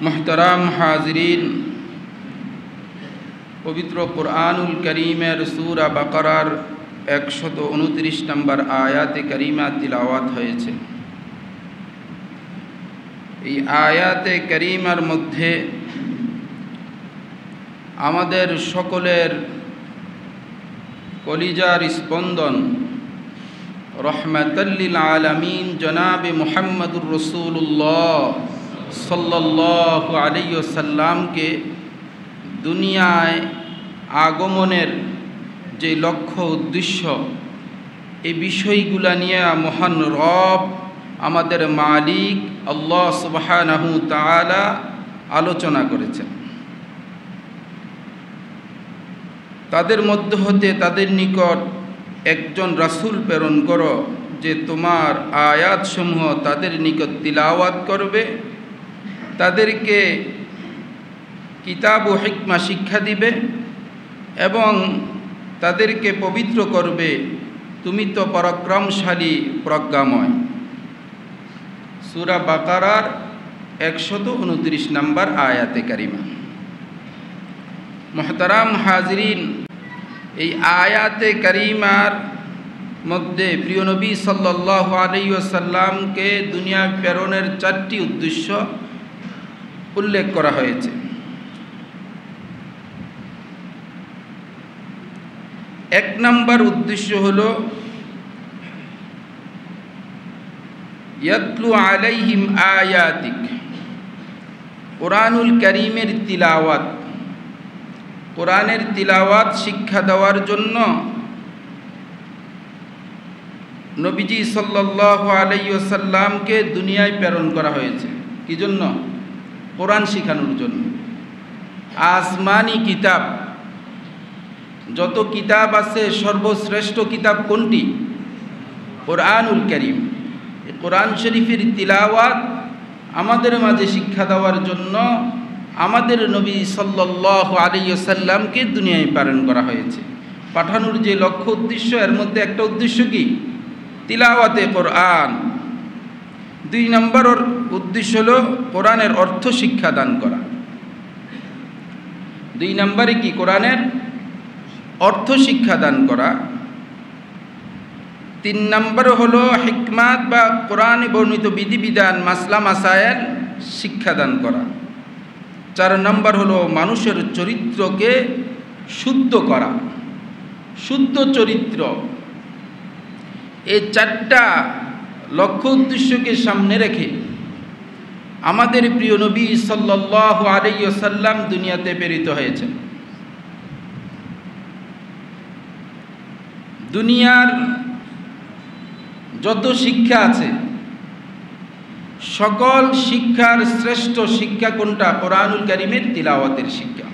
मुहतरम हाज़रीन, पवित्र कुरानुल करीमेर सूरा बकरार 129 नम्बर आयाते करीमा तिलावात हয়েছে। এই আয়াতে করিমার মধ্যে আমাদের সকলের কলিজার স্পন্দন রহমাতাল লিল আলামিন জনাবে মুহাম্মদুর রাসূলুল্লাহ সাল্লাল্লাহু আলাইহি ওয়াসাল্লামকে দুনিয়ায় আগমনের যে লক্ষ্য উদ্দেশ্য, এই বিষয়গুলো নিয়ে মহান রব আমাদের মালিক আল্লাহ সুবহানাহু তাআলা আলোচনা করেছেন। তাদের মধ্য হতে তাদের নিকট একজন রাসূল প্রেরণ করো, যে তোমার আয়াতসমূহ তাদের নিকট তিলাওয়াত করবে, তাদেরকে কিতাব ও হিকমা শিক্ষা দিবে এবং তাদেরকে পবিত্র করবে। তুমি তো পরাক্রমশালী প্রজ্ঞাময়। সূরা বাকারার 129 নম্বর আয়াতে কারিমা। মুহতারাম হাজরিন, এই আয়াতে কারিমার মধ্যে প্রিয় নবী সাল্লাল্লাহু আলাইহি ওয়াসাল্লামকে দুনিয়া প্রেরণের 4টি উদ্দেশ্য উল্লেখ করা হয়েছে। এক নম্বর উদ্দেশ্য হলো ইয়াতলু আলাইহিম আয়াতিক, কুরআনুল কারীমের তিলাওয়াত, কোরআনের তিলাওয়াত শিক্ষা দেওয়ার জন্য নবীজি সাল্লাল্লাহু আলাইহি ওয়াসাল্লামকে দুনিয়ায় প্রেরণ করা হয়েছে। কি জন্য? কোরআন শেখানোর জন্য। আসমানি কিতাব, যত কিতাব আছে সর্বশ্রেষ্ঠ কিতাব কোনটি? কোরআনুল কারীম। এই কোরআন শরীফের তিলাওয়াত আমাদের মাঝে শিক্ষা দেওয়ার জন্য আমাদের নবী সাল্লাল্লাহু আলাইহি ওয়াসাল্লামকে দুনিয়ায় প্রেরণ করা হয়েছে। পাঠানোর যে লক্ষ্য উদ্দেশ্য, এর মধ্যে একটা উদ্দেশ্য কি? তিলাওয়াতে কোরআন। 2 নম্বর উদ্দেশ্য হলো কোরআনের অর্থ শিক্ষা দান করা। 2 নম্বরে কি? কোরআনের অর্থ শিক্ষা দান করা। 3 নম্বর হলো হিকমাত বা কোরআনে বর্ণিত বিধিবিধান মাসলা মাসায়েল শিক্ষাদান করা। 4 নম্বর হলো মানুষের চরিত্রকে শুদ্ধ করা, শুদ্ধ চরিত্র। এই 4টা লক্ষ্য উদ্দেশ্যকে সামনে রেখে আমাদের প্রিয় নবী সাল্লাল্লাহু আলাইহি ওয়াসাল্লাম দুনিয়াতে প্রেরিত হয়েছেন। দুনিয়ার যত শিক্ষা আছে, সকল শিক্ষার শ্রেষ্ঠ শিক্ষা কোনটা? কোরআনুল কারীমের তিলাওয়াতের শিক্ষা।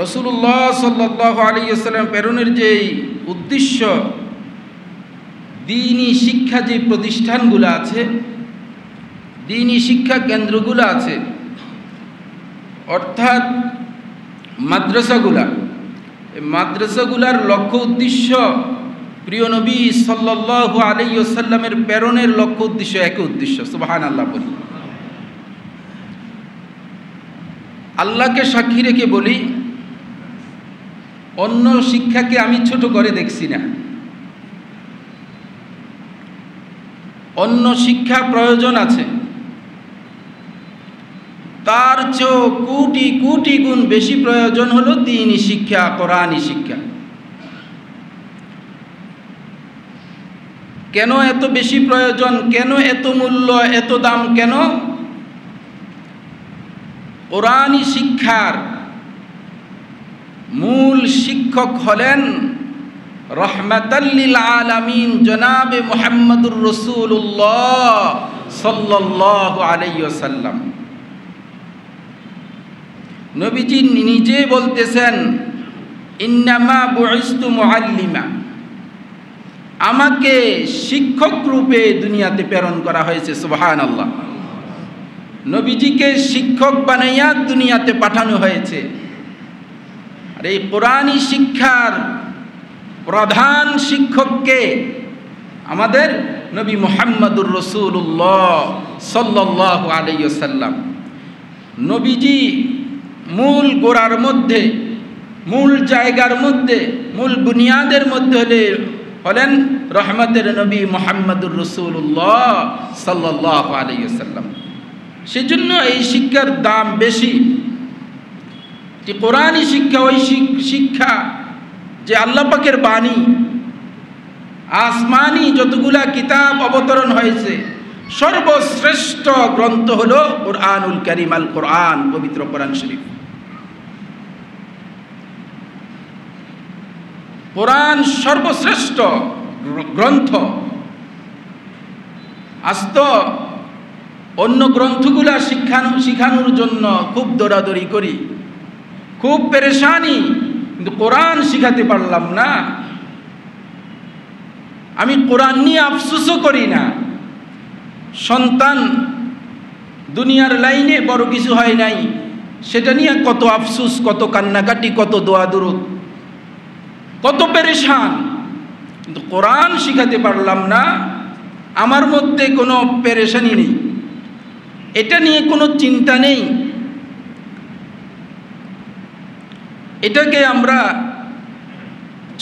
রাসূলুল্লাহ সাল্লাল্লাহু আলাইহি ওয়াসাল্লাম প্রেরণের যে উদ্দেশ্য, দ্বীনি শিক্ষা যে প্রতিষ্ঠানগুলো আছে, দ্বীনি শিক্ষা কেন্দ্রগুলো আছে, অর্থাৎ মাদ্রাসাগুলা, এই মাদ্রাসাগুলার লক্ষ্য উদ্দেশ্য প্রিয় নবী সাল্লাল্লাহু আলাইহি ওয়াসাল্লামের প্রেরণের লক্ষ্য উদ্দেশ্য একই উদ্দেশ্য। সুবহানাল্লাহ বলি। আল্লাহকে সাক্ষী রেখে বলি, অন্য শিক্ষাকে আমি ছোট করে দেখছি না। অন্য শিক্ষা প্রয়োজন আছে, তার চেয়েও কোটি কোটি গুণ বেশি প্রয়োজন হলো দ্বীনি শিক্ষা, কোরআনী শিক্ষা। কেন এত বেশি প্রয়োজন? কেন এত মূল্য, এত দাম? কেন? কোরআনী শিক্ষার মূল শিক্ষক হলেন রহমাতাল লিল আলামিন জনাবে মুহাম্মদুর রাসূলুল্লাহ সাল্লাল্লাহু আলাইহি ওয়াসাল্লাম। নবীজি নিজে বলতেছেন, ইন্নামা বুইসতু মুআল্লিমা, আমাকে শিক্ষক রূপে দুনিয়াতে প্রেরণ করা হয়েছে। সুবহানাল্লাহ। নবীজিকে শিক্ষক বানাইয়া দুনিয়াতে পাঠানো হয়েছে। আর এই কোরআনী শিক্ষার প্রধান শিক্ষককে আমাদের নবী মুহাম্মদুর রাসূলুল্লাহ সাল্লাল্লাহু আলাইহি ওয়াসাল্লাম। নবীজি মূল গোড়ার মধ্যে, মূল জায়গার মধ্যে, মূল বুনিয়াদের মধ্যে হলেন রহমতের নবী মুহাম্মদুর রাসূলুল্লাহ সাল্লাল্লাহু আলাইহি ওয়াসাল্লাম। সেজন্য এই শিক্ষার দাম বেশি। যে কোরআনী শিক্ষা, ওই শিক্ষা যে আল্লাহ পাকের বাণী, আসমানি যতগুলা কিতাব অবতরণ হয়েছে, সর্বশ্রেষ্ঠ গ্রন্থ হলো কুরআনুল কারীম, আল কোরআন, পবিত্র কোরআন শরীফ। কোরআন সর্বশ্রেষ্ঠ গ্রন্থ। আজ তো অন্য গ্রন্থগুলা শিখানোর জন্য খুব দৌড়াদৌড়ি করি, খুব পেরেশানি, কিন্তু কোরআন শিখাতে পারলাম না। আমি কোরআন নিয়ে আফসোসও করি না। সন্তান দুনিয়ার লাইনে বড় কিছু হয় নাই, সেটা নিয়ে কত আফসোস, কত কান্নাকাটি, কত দোয়া দুরূদ, কত পেরেশান, কিন্তু কোরআন শিখাতে পারলাম না। আমার মধ্যে কোনো পেরেশানি নেই, এটা নিয়ে কোনো চিন্তা নেই। এটাকে আমরা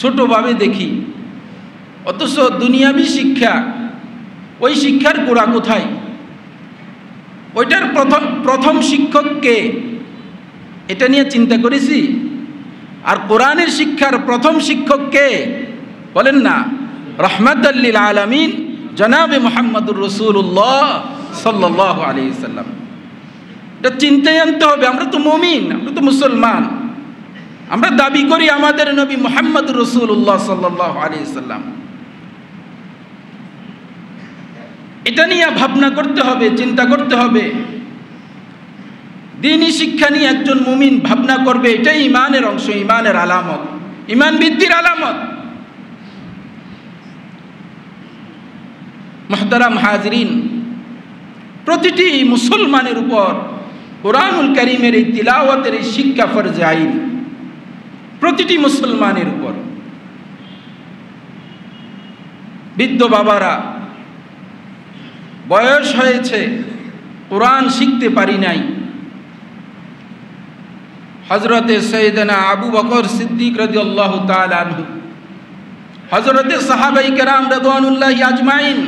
ছোটভাবে দেখি, অথচ দুনিয়াবি শিক্ষা, ওই শিক্ষার গোড়া কোথায়? ওইটার প্রথম শিক্ষক কে? এটা নিয়ে চিন্তা করেছি? আর কোরআনের শিক্ষার প্রথম শিক্ষক কে বলেন না? রাহমাতাল লিল আলামিন জনাবে মুহাম্মদুর রাসূলুল্লাহ সাল্লাল্লাহু আলাইহি ওয়াসাল্লাম। এটা চিন্তায় আনতে হবে। আমরা তো মুমিন, আমরা তো মুসলমান, আমরা দাবি করি আমাদের নবী মুহাম্মদুর রাসূলুল্লাহ সাল্লাল্লাহু আলাইহি ওয়াসাল্লাম। এটা নিয়ে ভাবনা করতে হবে, চিন্তা করতে হবে। দ্বীনি শিক্ষা নিয়ে একজন মুমিন ভাবনা করবে, এটাই ঈমানের অংশ, ঈমানের আলামত, ঈমান বৃদ্ধির আলামত। মুহতারাম হাজিরিন, প্রতিটি মুসলমানের উপর কোরআনুল কারীমের এই তিলাওয়াতের এই শিক্ষা ফরজে আইন, প্রতিটি মুসলমানের উপর। বৃদ্ধ বাবারা, বয়স হয়েছে, কোরআন শিখতে পারি নাই, হযরতে সাইয়েদনা আবু বকর সিদ্দিক রাদিয়াল্লাহু তাআলা আনহু, হযরতে সাহাবায়ে কেরাম রাদিয়াল্লাহু আজমাইন,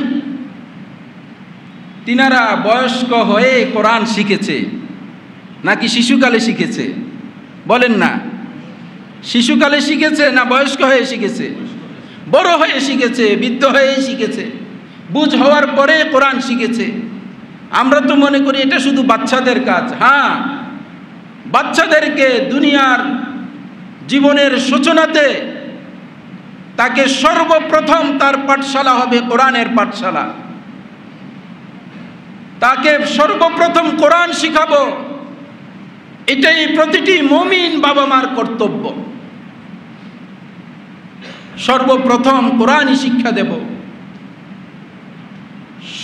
তিনারা বয়স্ক হয়ে কোরআন শিখেছে নাকি শিশুকালে শিখেছে? বলেন না, শিশুকালে শিখেছে না বয়স্ক হয়ে শিখেছে? বড় হয়ে শিখেছে, বৃদ্ধ হয়ে শিখেছে, বুঝ হওয়ার পরে কোরআন শিখেছে। আমরা তো মনে করি এটা শুধু বাচ্চাদের কাজ। হ্যাঁ, বাচ্চাদেরকে দুনিয়ার জীবনের সূচনাতে তাকে সর্বপ্রথম তার পাঠশালা হবে কোরআনের পাঠশালা। তাকে সর্বপ্রথম কোরআন শিখাবো, এটাই প্রতিটি মুমিন বাবা মার কর্তব্য। সর্বপ্রথম কোরআনই শিক্ষা দেব,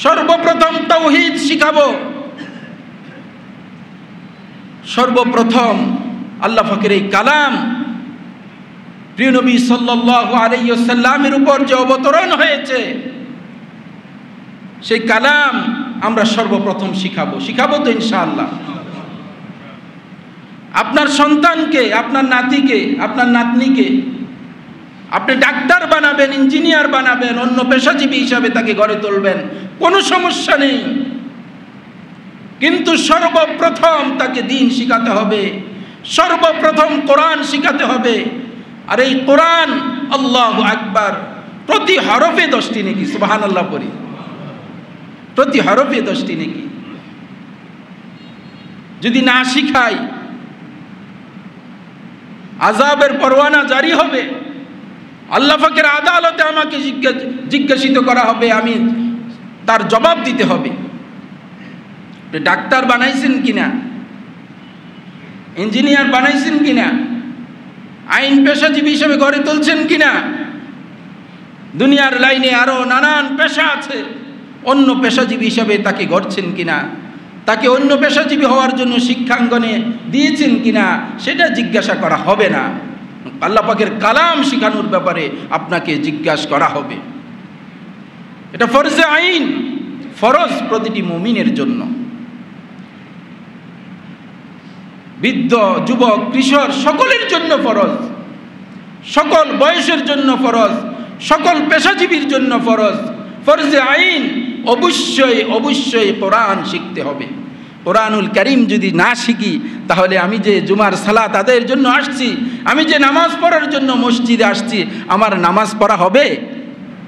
সর্বপ্রথম তাওহীদ শিখাবো, সর্বপ্রথম আল্লাহ পাকের এই কালাম প্রিয় নবী সাল্লাল্লাহু আলাইহি ওয়াসাল্লামের উপর যে অবতরণ হয়েছে, সেই কালাম আমরা সর্বপ্রথম শিখাবো তো ইনশাআল্লাহ। আপনার সন্তানকে, আপনার নাতিকে, আপনার নাতনিকে আপনি ডাক্তার বানাবেন, ইঞ্জিনিয়ার বানাবেন, অন্য পেশাজীবী হিসাবে তাকে গড়ে তুলবেন, কোনো সমস্যা নেই, কিন্তু সর্বপ্রথম তাকে দ্বীন শিখাতে হবে, সর্বপ্রথম কোরআন শিখাতে হবে। আর এই কোরআন, আল্লাহু আকবার, প্রতি হরফে 10টি নেকি, সুবহানাল্লাহ পড়ি, প্রতি হরফে 10টি নেকি। যদি না শিখাই, আযাবের পরোয়ানা জারি হবে, আল্লাহ পাকের আদালতে আমাকে জিজ্ঞাসিত করা হবে, আমি তার জবাব দিতে হবে। ডাক্তার বানাইছেন কিনা, ইঞ্জিনিয়ার বানাইছেন কিনা, আইন পেশাজীবী হিসেবে গড়ে তুলছেন কিনা? দুনিয়ার লাইনে আরো নানান পেশা আছে, অন্য পেশাজীবী হিসাবে তাকে গড়ছেন কিনা? তাকে অন্য পেশাজীবী হওয়ার জন্য শিক্ষাঙ্গনে দিয়েছেন কিনা সেটা জিজ্ঞাসা করা হবে না। আল্লাহ পাকের কালাম শিখানোর ব্যাপারে আপনাকে জিজ্ঞাসা করা হবে। এটা ফরজে আইন, ফরজ প্রতিটি মুমিনের জন্য। বৃদ্ধ, যুবক, কিশোর সকলের জন্য ফরজ, সকল বয়সের জন্য ফরজ, সকল পেশাজীবীর জন্য ফরজ, ফরজে আইন। অবশ্যই অবশ্যই কোরআন শিখতে হবে। কোরআনুল কারীম যদি না শিখি তাহলে আমি যে জুমার সালাত আদায়ের জন্য আসছি, আমি যে নামাজ পড়ার জন্য মসজিদে আসছি, আমার নামাজ পড়া হবে?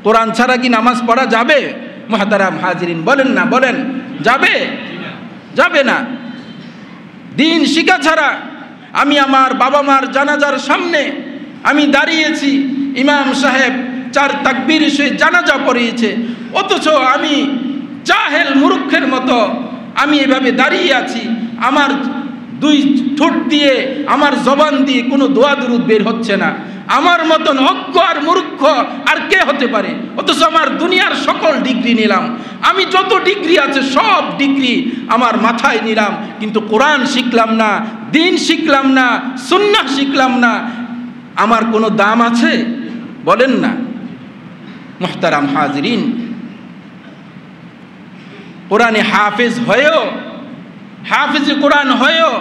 কোরআন ছাড়া কি নামাজ পড়া যাবে? মুহতারাম হাজিরিন, বলেন না, বলেন যাবে? যাবে না। দিন শিখা ছাড়া আমি আমার বাবা মার জানাজার সামনে আমি দাঁড়িয়েছি, ইমাম সাহেব 4 তাকবীর সে জানাজা পড়িয়েছে, অথচ আমি জাহেল মূর্খের মতো আমি এভাবে দাঁড়িয়ে আছি, আমার 2 ঠোঁট দিয়ে, আমার জবান দিয়ে কোনো দোয়া দুরুদ বের হচ্ছে না। আমার মতন অজ্ঞ আর মূর্খ আর কে হতে পারে? অথচ আমার দুনিয়ার সকল ডিগ্রি নিলাম, আমি যত ডিগ্রি আছে সব ডিগ্রি আমার মাথায় নিলাম, কিন্তু কোরআন শিখলাম না, দিন শিখলাম না, সুন্নাহ শিখলাম না। আমার কোনো দাম আছে? বলেন না। মুহতারাম হাজিরিন, কোরআনে হাফেজ হয়েও, হাফেজে কোরআন হয়েও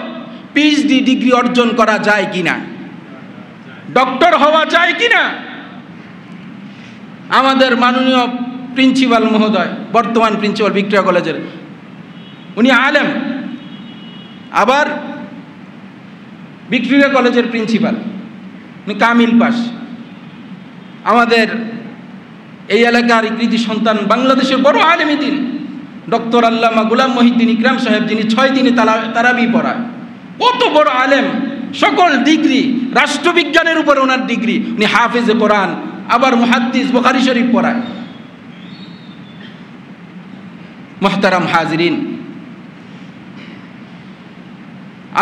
PhD ডিগ্রি অর্জন করা যায় কিনা? ডক্টর হওয়া যায় কিনা? আমাদের মাননীয় প্রিন্সিপাল মহোদয়, বর্তমান প্রিন্সিপাল ভিক্টোরিয়া কলেজের, উনি আলেম, আবার ভিক্টোরিয়া কলেজের প্রিন্সিপাল, উনি কামিল পাস। আমাদের এই এলাকার কৃতি সন্তান, বাংলাদেশের বড় আলেমী দিন ডক্টর আল্লামা গোলাম মহিউদ্দিন ইকরাম সাহেব, যিনি 6 দিনে তারাবি পড়ায়, কত বড় আলেম, সকল ডিগ্রি, রাষ্ট্রবিজ্ঞানের উপর ওনার ডিগ্রি, উনি হাফেজে কোরআন, আবার মুহাদ্দিস, বুখারী শরীফ পড়ায়। মুহতারাম হাজিরিন,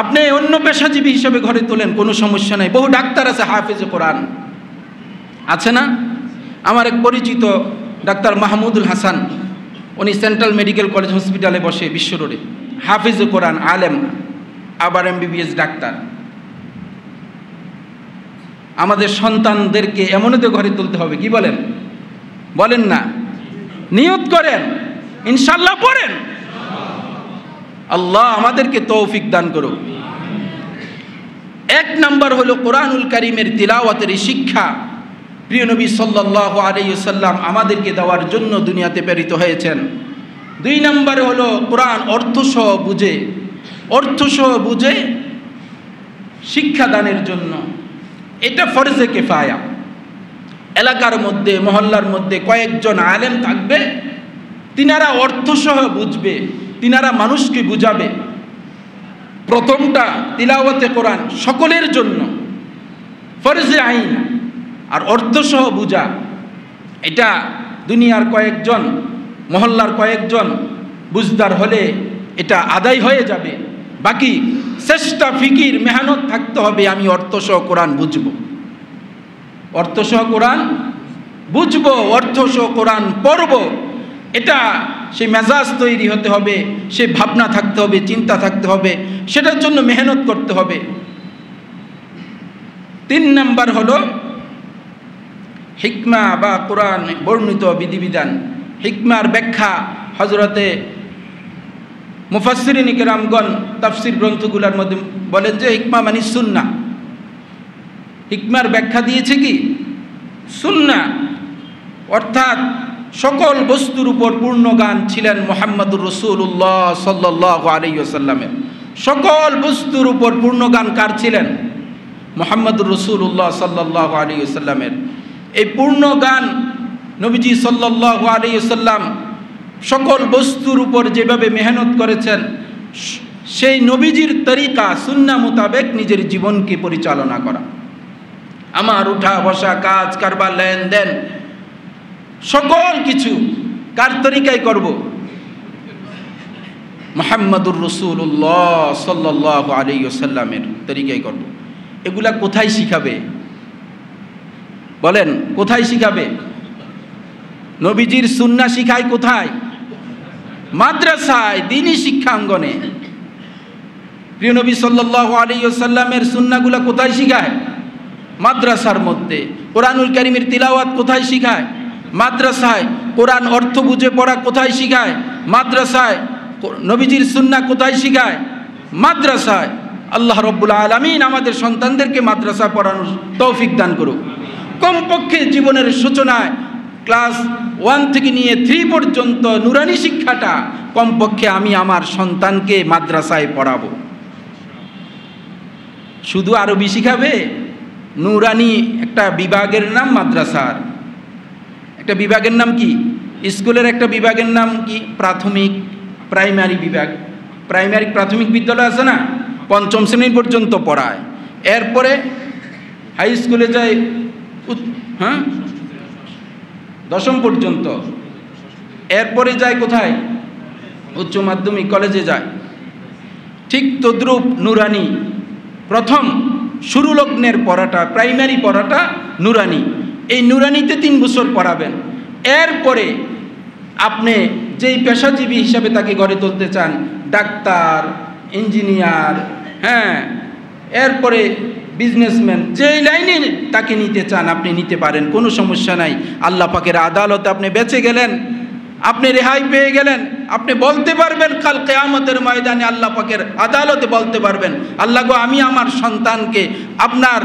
আপনি অন্য পেশাজীবী হিসেবে ঘরে তোলেন, কোনো সমস্যা নাই, বহু ডাক্তার আছে হাফেজে কোরআন, আছে না? আমার এক পরিচিত ডাক্তার মাহমুদুল হাসান, উনি সেন্ট্রাল মেডিকেল কলেজ হসপিটালে বসে, বিশ্ব রোডে, হাফেজে কোরআন, আলেম, আবার MBBS ডাক্তার। আমাদের সন্তানদেরকে এমনতে ঘরে তুলতে হবে, কি বলেন? বলেন না, নিয়ত করেন, ইনশাআল্লাহ পড়েন। আল্লাহ আমাদেরকে তৌফিক দান করুক। 1 নাম্বার হলো কোরআনুল কারীমের তিলাওয়াতের শিক্ষা। প্রিয় নবী সাল্লাল্লাহু আলাইহি ওয়াসাল্লাম আমাদেরকে দেওয়ার জন্য দুনিয়াতে প্রেরিত হয়েছেন। 2 নম্বরে হলো কোরআন অর্থসহ বুঝে, অর্থসহ বুঝে শিক্ষা দানের জন্য। এটা ফরজে কিফায়া। এলাকার মধ্যে, মহল্লার মধ্যে কয়েকজন আলেম থাকবে, তিনারা অর্থসহ বুঝবে, তিনারা মানুষকে বুঝাবে। প্রথমটা তিলাওয়াতে কোরআন সকলের জন্য ফরজে আইন, আর অর্থসহ বুঝা এটা দুনিয়ার কয়েকজন, মহল্লার কয়েকজন বুঝদার হলে এটা আদায় হয়ে যাবে। বাকি চেষ্টা, ফিকির, মেহনত থাকতে হবে, আমি অর্থসহ কোরআন বুঝবো, অর্থসহ কোরআন বুঝবো, অর্থসহ কোরআন পড়বো। এটা সেই মেজাজ তৈরি হতে হবে, সেই ভাবনা থাকতে হবে, চিন্তা থাকতে হবে, সেটার জন্য মেহনত করতে হবে। 3 নাম্বার হলো হিকমা বা কোরআন বর্ণিত বিধিবিধান। হিকমার ব্যাখ্যা হযরতে মুফাসসিরিন কিরামগণ তাফসীর গ্রন্থগুলোর মধ্যে বলেন যে হিকমা মানে সুন্নাহ। হিকমার ব্যাখ্যা দিয়েছে কি? সুন্নাহ, অর্থাৎ সকল বস্তুর উপর পূর্ণ জ্ঞান ছিলেন মুহাম্মদুর রাসূলুল্লাহ সাল্লাল্লাহু আলাইহি ওয়াসাল্লামের। সকল বস্তুর উপর পূর্ণ জ্ঞান কার ছিলেন? মুহাম্মদুর রাসূলুল্লাহ সাল্লাল্লাহু আলাইহি ওয়াসাল্লামের। এই পূর্ণ জ্ঞান নবীজি সাল্লাল্লাহু আলাইহি ওয়াসাল্লাম সকল বস্তুর উপর যেভাবে মেহনত করেছেন, সেই নবীজির তরিকা সুন্নাহ মোতাবেক নিজের জীবনকে পরিচালনা করা। আমার উঠা বসা, কাজ কারবার, লেনদেন, সকল কিছু কার তরিকায় করব? মুহাম্মদুর রাসূলুল্লাহ সাল্লাল্লাহু আলাইহি ওয়াসাল্লামের তরিকায় করব। এগুলা কোথায় শিখাবে? বলেন, কোথায় শিখাবে? নবীজির সুন্নাহ শিখায় কোথায়? মাদ্রাসায়, দ্বীনি শিক্ষাঙ্গনে। প্রিয় নবী সাল্লাল্লাহু আলাইহি ওয়াসাল্লামের সুন্নাহগুলা কোথায় শিখায়? মাদ্রাসার মধ্যে। কোরআনুল কারীমের তিলাওয়াত কোথায় শিখায়? মাদ্রাসায়। কোরআন অর্থ বুঝে পড়া কোথায় শিখায়? মাদ্রাসায়। নবীজির সুন্নাহ কোথায় শিখায়? মাদ্রাসায়। আল্লাহ রব্বুল আলামিন আমাদের সন্তানদেরকে মাদ্রাসা পড়ানোর তৌফিক দান করুক। কমপক্ষে জীবনের সূচনায় ক্লাস 1 থেকে নিয়ে 3 পর্যন্ত নুরানি শিক্ষাটা কমপক্ষে আমি আমার সন্তানকে মাদ্রাসায় পড়াবো। শুধু আরবি শিখাবে? নুরানি একটা বিভাগের নাম মাদ্রাসার। একটা বিভাগের নাম কি? স্কুলের একটা বিভাগের নাম কি? প্রাথমিক প্রাইমারি বিভাগ। প্রাইমারি প্রাথমিক বিদ্যালয় আছে না, 5ম শ্রেণী পর্যন্ত পড়ায়। এরপরে হাই স্কুলে যায়, হ্যাঁ 10ম পর্যন্ত। এরপরে যায় কোথায়? উচ্চ মাধ্যমিক কলেজে যায়। ঠিক তদ্রূপ নুরানি প্রথম শুরু লগ্নের পড়াটা, প্রাইমারি পড়াটা নুরানি। এই নুরানিতে 3 বছর পড়াবেন। এরপরে আপনি যেই পেশাজীবী হিসাবে তাকে গড়ে তুলতে চান, ডাক্তার, ইঞ্জিনিয়ার, হ্যাঁ, এরপরে বিজনেসম্যান, যেই লাইনে তাকে নিতে চান আপনি নিতে পারেন, কোনো সমস্যা নাই। আল্লাহ পাকের আদালতে আপনি বেঁচে গেলেন, আপনি রেহাই পেয়ে গেলেন। আপনি বলতে পারবেন কাল কিয়ামতের ময়দানে আল্লাহ পাকের আদালতে বলতে পারবেন, আল্লাহ গো আমি আমার সন্তানকে আপনার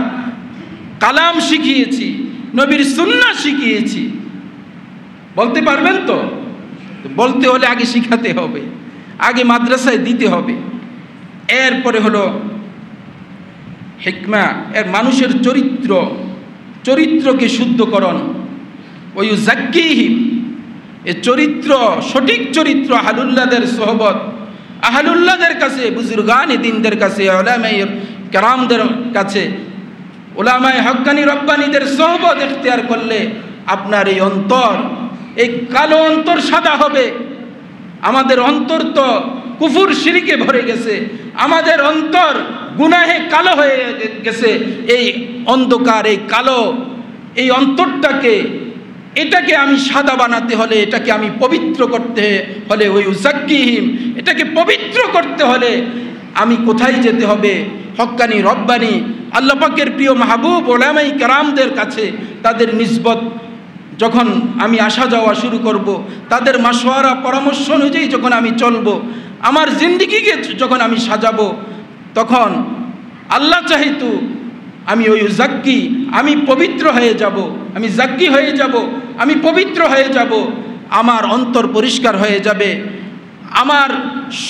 কালাম শিখিয়েছি, নবীর সুন্নাহ শিখিয়েছি। বলতে পারবেন তো? বলতে হলে আগে শিখাতে হবে, আগে মাদ্রাসায় দিতে হবে। এরপরে হলো হিকমা, এর মানুষের চরিত্রকে শুদ্ধকরণ। ওয়ুযাক্কিহিম, এ চরিত্র, সঠিক চরিত্র আহলুল্লাহদের সোহবত, আহলুল্লাহদের কাছে, বুজুর্গান দ্বীনদের কাছে, উলামায়ে কেরামদের কাছে, উলামায়ে হক্কানি রব্বানীদের সোহবত ইখতিয়ার করলে আপনার এই অন্তর, এই কালো অন্তর সাদা হবে। আমাদের অন্তর তো কুফর শিরকে ভরে গেছে, আমাদের অন্তর গুনাহে কালো হয়ে গেছে। এই অন্ধকার, এই কালো, এই অন্তরটাকে, এটাকে আমি সাদা বানাতে হলে, এটাকে আমি পবিত্র করতে হলে, ওয়ুযাক্কিহিম, এটাকে পবিত্র করতে হলে আমি কোথায় যেতে হবে? হক্কানি রব্বানি আল্লাহ পাকের প্রিয় মাহবুব উলামায়ে কেরামদের কাছে। তাদের নিসবত যখন আমি আসা যাওয়া শুরু করব, তাদের মাশওয়ারা পরামর্শ অনুযায়ী যখন আমি চলব, আমার জিন্দেগিকে যখন আমি সাজাবো, তখন আল্লাহ চাহিতু আমি ওয়ুযাক্কি, আমি পবিত্র হয়ে যাব, আমি যাক্কি হয়ে যাব, আমি পবিত্র হয়ে যাব। আমার অন্তর পরিষ্কার হয়ে যাবে, আমার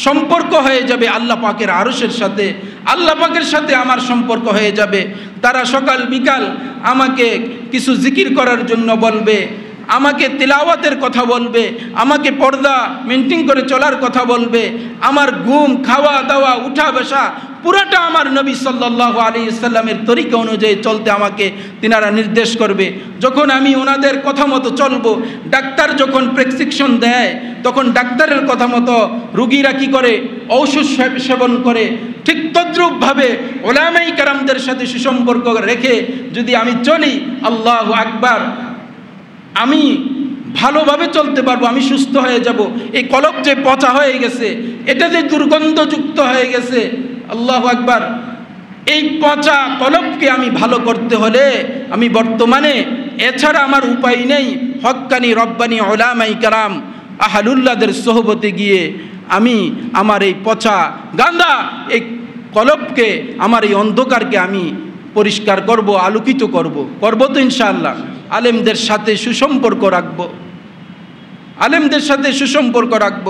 সম্পর্ক হয়ে যাবে আল্লাহ পাকের আরশের সাথে, আল্লাহ পাকের সাথে আমার সম্পর্ক হয়ে যাবে। তারা সকাল বিকাল আমাকে কিছু জিকির করার জন্য বলবে, আমাকে তিলাওয়াতের কথা বলবে, আমাকে পর্দা মেনটেন করে চলার কথা বলবে। আমার ঘুম, খাওয়া দাওয়া, উঠা বসা পুরাটা আমার নবী সাল্লাল্লাহু আলাইহি সাল্লামের তরিকা অনুযায়ী চলতে আমাকে তিনারা নির্দেশ করবে। যখন আমি ওনাদের কথা মতো চলবো, ডাক্তার যখন প্রেসক্রিপশন দেয় তখন ডাক্তারের কথা মতো রুগীরা কী করে? ঔষধ সেবন করে। ঠিক তদ্রূপভাবে উলামায়ে কেরামদের সাথে সুসম্পর্ক রেখে যদি আমি চলি, আল্লাহু আকবার, আমি ভালোভাবে চলতে পারবো, আমি সুস্থ হয়ে যাব। এই কলব যে পচা হয়ে গেছে, এটা যে দুর্গন্ধযুক্ত হয়ে গেছে, আল্লাহু আকবার, এই পচা কলবকে আমি ভালো করতে হলে আমি বর্তমানে এছাড়া আমার উপায় নেই, হক্কানি রব্বানি উলামায়ে কেরাম আহলুল্লাহদের সোহবতে গিয়ে আমি আমার এই পচা গান্দা এই কলবকে, আমার এই অন্ধকারকে আমি পরিষ্কার করব, আলোকিত করব তো ইনশাআল্লাহ। আলেমদের সাথে সুসম্পর্ক রাখব, আলেমদের সাথে সুসম্পর্ক রাখব।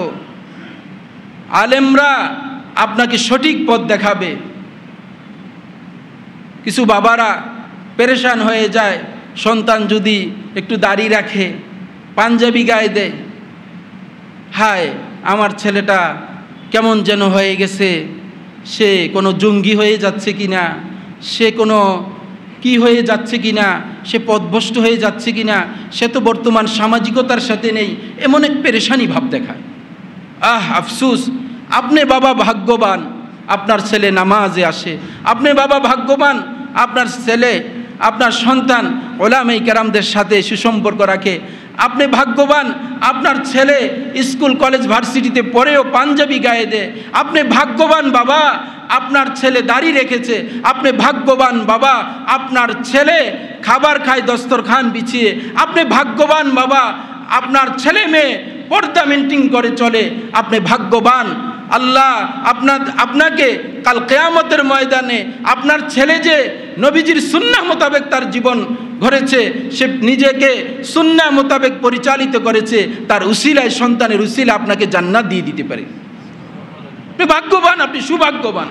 আলেমরা আপনাকে সঠিক পথ দেখাবে। কিছু বাবারা পেরেশান হয়ে যায়, সন্তান যদি একটু দাড়ি রাখে, পাঞ্জাবি গায়ে দেয়, হায় আমার ছেলেটা কেমন যেন হয়ে গেছে, সে কোনো জঙ্গি হয়ে যাচ্ছে কিনা, সে কোনো কি হয়ে যাচ্ছে কিনা, সে পথভ্রষ্ট হয়ে যাচ্ছে কিনা, সে তো বর্তমান সামাজিকতার সাথে নেই, এমন এক পেরেশানি ভাব দেখায়। আফসুস, আপনি বাবা ভাগ্যবান আপনার ছেলে নামাজে আসে, আপনি বাবা ভাগ্যবান আপনার ছেলে, আপনার সন্তান উলামায়ে কেরামদের সাথে সুসম্পর্ক রাখে। আপনি ভাগ্যবান আপনার ছেলে স্কুল কলেজ ভার্সিটিতে পড়েও পাঞ্জাবি গায়ে দেয়। আপনি ভাগ্যবান বাবা আপনার ছেলে দাড়ি রেখেছে। আপনি ভাগ্যবান বাবা আপনার ছেলে খাবার খায় দস্তরখান বিছিয়ে। আপনি ভাগ্যবান বাবা আপনার ছেলে মেয়ে পর্দা মেনটেন করে চলে, আপনি ভাগ্যবান। আল্লাহ আপনাকে কাল কিয়ামতের ময়দানে আপনার ছেলে যে নবীজির সুন্নাহ মোতাবেক তার জীবন গড়েছে, সে নিজেকে সুন্নাহ মোতাবেক পরিচালিত করেছে, তার উসিলায়, সন্তানের উসিলা আপনাকে জান্নাত দিয়ে দিতে পারে। আপনি ভাগ্যবান, আপনি সৌভাগ্যবান।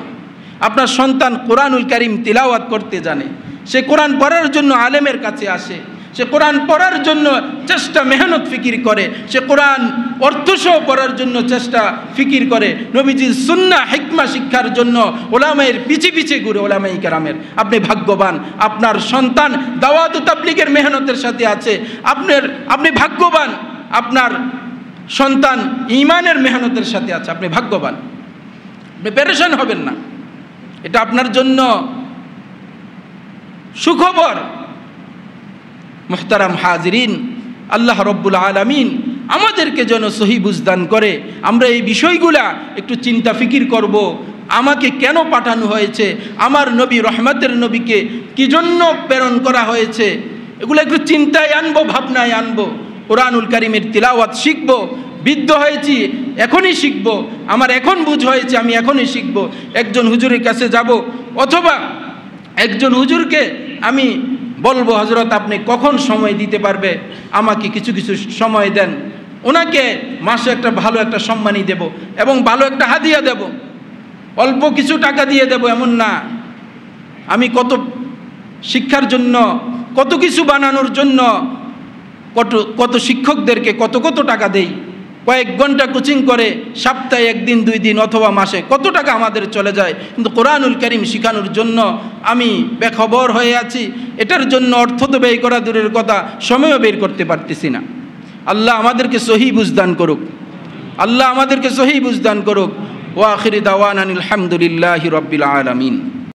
আপনার সন্তান কোরআনুল কারীম তিলাওয়াত করতে জানে, সে কোরআন পড়ার জন্য আলেমের কাছে আসে, সে কোরআন পড়ার জন্য চেষ্টা মেহনত ফিকির করে, সে কোরআন অর্থসহ পড়ার জন্য চেষ্টা ফিকির করে, নবীজির সুন্নাহ হিকমা শিক্ষার জন্য ওলামায়ের পিছে পিছে ঘুরে, ওলামায়ে কেরামের। আপনি ভাগ্যবান, আপনার সন্তান দাওয়াত ও তাবলীগের মেহনতের সাথে আছে। আপনি ভাগ্যবান, আপনার সন্তান ঈমানের মেহনতের সাথে আছে। আপনি ভাগ্যবান, আপনি পেরেশান হবেন না, এটা আপনার জন্য সুখবর। মুহতারাম হাজিরিন, আল্লাহ রব্বুল আলামিন আমাদেরকে যেন সহি বুঝদান করে, আমরা এই বিষয়গুলা একটু চিন্তা ফিকির করব। আমাকে কেন পাঠানো হয়েছে, আমার নবী রহমতের নবীকে কি জন্য প্রেরণ করা হয়েছে, এগুলো একটু চিন্তায় আনবো, ভাবনায় আনবো। কোরআনুল কারীমের তিলাওয়াত শিখব। বৃদ্ধ হয়েছি, এখনই শিখব। আমার এখন বুঝ হয়েছে, আমি এখনই শিখব। একজন হুজুরের কাছে যাব, অথবা একজন হুজুরকে আমি বলবো, হযরত আপনি কখন সময় দিতে পারবে, আমাকে কিছু কিছু সময় দেন। ওনাকে মাসে একটা ভালো একটা সম্মানী দেব এবং ভালো একটা হাদিয়া দেব, অল্প কিছু টাকা দিয়ে দেব এমন না। আমি কত শিক্ষার জন্য, কত কিছু বানানোর জন্য কত শিক্ষকদেরকে কত টাকা দেই। কয়েক ঘন্টা কোচিং করে সপ্তাহে 1 দিন 2 দিন অথবা মাসে কত টাকা আমাদের চলে যায়, কিন্তু কোরআনুল কারীম শেখানোর জন্য আমি বেখবর হয়ে আছি। এটার জন্য অর্থ তো ব্যয় করা দূরের কথা, সময়ও বের করতে পারতেছি না। আল্লাহ আমাদেরকে সহি বুঝদান করুক, আল্লাহ আমাদেরকে সহি বুঝদান করুক। ওয়া আখিরি দাওয়ানা আলহামদুলিল্লাহি রাব্বিল আলামিন।